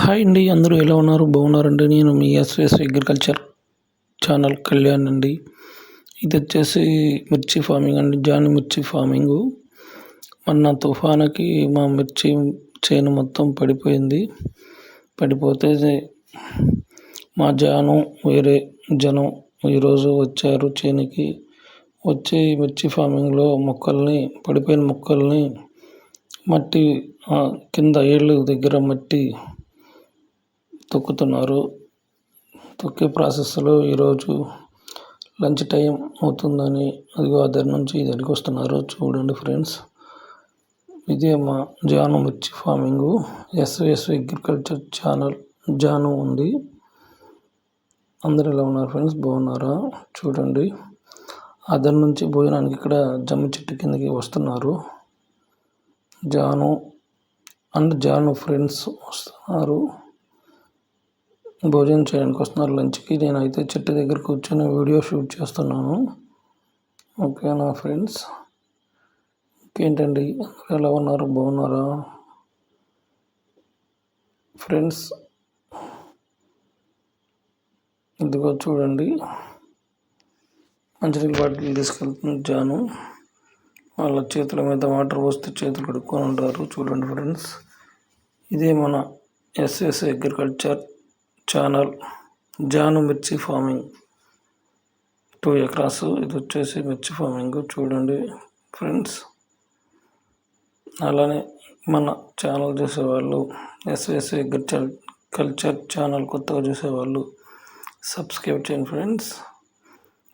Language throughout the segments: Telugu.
హాయ్ అండి, అందరూ ఎలా ఉన్నారు? బాగున్నారండి. నేను మీ ఎస్విఎస్ అగ్రికల్చర్ ఛానల్ కళ్యాణ్ అండి. ఇది వచ్చేసి మిర్చి ఫార్మింగ్ అండి, జాన్ మిర్చి ఫార్మింగు. మొన్న తుఫానుకి మా మిర్చి చేను మొత్తం పడిపోయింది. పడిపోతే మా జాను వేరే జనం ఈరోజు వచ్చారు చేనుకి. వచ్చి మిర్చి ఫార్మింగ్లో పడిపోయిన మొక్కల్ని మట్టి కింద ఏళ్ళు దగ్గర మట్టి తొక్కుతున్నారు. తొక్కే ప్రాసెస్లో ఈరోజు లంచ్ టైం అవుతుందని అదిగో అద్దరి నుంచి ఇద్దరికి వస్తున్నారు. చూడండి ఫ్రెండ్స్, ఇదే మా జాను మిర్చి farming. SVS agriculture channel Jaanu ఉంది. అందరు ఎలా ఉన్నారు ఫ్రెండ్స్? బాగున్నారా? చూడండి, అద్దరి నుంచి భోజనానికి ఇక్కడ జమ్మి చెట్టు కిందకి వస్తున్నారు. జాను ఫ్రెండ్స్ వస్తున్నారు, భోజనం చేయడానికి వస్తున్నారు లంచ్కి. నేనైతే చెట్టు దగ్గర కూర్చొని వీడియో షూట్ చేస్తున్నాను. ఓకేనా ఫ్రెండ్స్? ఇంకేంటండి, ఎలా ఉన్నారు? బాగున్నారా ఫ్రెండ్స్? ఇదిగో చూడండి, మంచినీళ్ళ బాటిల్ తీసుకెళ్తుంది జాను. వాళ్ళ చేతుల మీద వాటర్ పోస్తే చేతులు కడుక్కొని ఉంటారు. చూడండి ఫ్రెండ్స్, ఇదే మన ఎస్ఎస్ అగ్రికల్చర్ ఛానల్ జాను మిర్చి ఫార్మింగ్. 2 ఎకరాస్ ఇది వచ్చేసి మిర్చి ఫార్మింగ్. చూడండి ఫ్రెండ్స్, అలానే మన ఛానల్ చూసేవాళ్ళు, ఎస్ఎస్ అగ్రికల్చర్ ఛానల్ కొత్తగా చూసేవాళ్ళు సబ్స్క్రైబ్ చేయండి ఫ్రెండ్స్.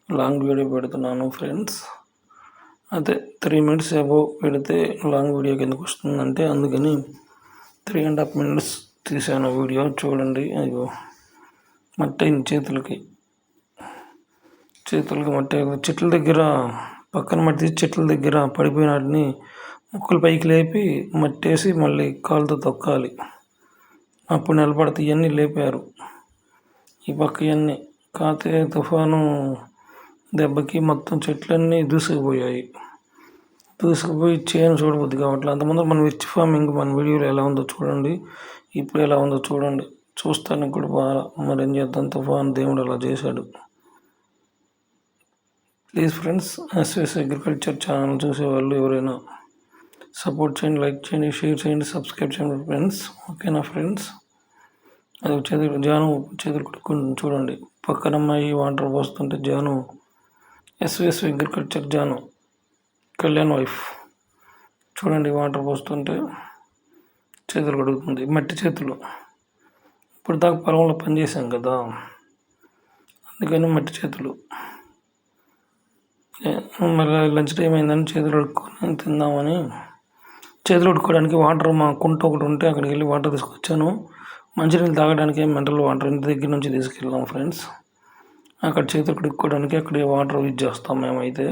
లాంగ్ వీడియో పెడుతున్నాను ఫ్రెండ్స్. అదే 3 minutes అబోవ్ పెడితే లాంగ్ వీడియో కిందకు వస్తుందంటే అందుకని 3.5 minutes తీసాను వీడియో. చూడండి, అయ్యో మట్టి అయింది చేతులకి మట్టి. చెట్ల దగ్గర పక్కన మట్టి తీసి చెట్ల దగ్గర పడిపోయిన వాటిని మొక్కలు పైకి లేపి మట్టేసి మళ్ళీ కాలుతో తొక్కాలి, అప్పుడు నిలబడతాయి. ఇవన్నీ లేపారు ఈ పక్క. ఇవన్నీ కాతే తుఫాను దెబ్బకి మొత్తం చెట్లన్నీ దూసుకుపోయి చేను చూడబుద్ది కావట్లేదు. అంతకుముందు మన మిర్చి ఫార్మింగ్ మన వీడియోలో ఎలా ఉందో చూడండి, ఇప్పుడు ఎలా ఉందో చూడండి. చూస్తానికి కూడా బాగా. మరి ఏం చేద్దాం, తుఫాను దేవుడు అలా చేశాడు. Please friends, SVS agriculture channel చూసేవాళ్ళు ఎవరైనా సపోర్ట్ చేయండి, లైక్ చేయండి, షేర్ చేయండి, సబ్స్క్రైబ్ చేయండి ఫ్రెండ్స్. ఓకేనా ఫ్రెండ్స్? అది జాను చేతులు కడుక్కుంటుంది. చూడండి, పక్కన అమ్మాయి వాటర్ పోస్తుంటే Jaanu, SVS agriculture Jaanu Kalyan wife. చూడండి, వాటర్ పోస్తుంటే చేతులు కడుగుతుంది, మట్టి చేతులు. ఇప్పుడు దాకా పొలంలో పనిచేసాం కదా, అందుకని మట్టి చేతులు. మళ్ళీ లంచ్ టైం అయిందని చేతులు కడుక్కొని తిందామని, చేతులు కడుక్కోవడానికి వాటర్ మా కుంట ఒకటి ఉంటే అక్కడికి వెళ్ళి వాటర్ తీసుకొచ్చాను. మంచినీళ్ళు తాగడానికి మినరల్ వాటర్ ఇంటి దగ్గర నుంచి తీసుకెళ్ళాం ఫ్రెండ్స్. అక్కడ చేతులు కడుక్కోవడానికి అక్కడే వాటర్ యూజ్ చేస్తాం మేమైతే.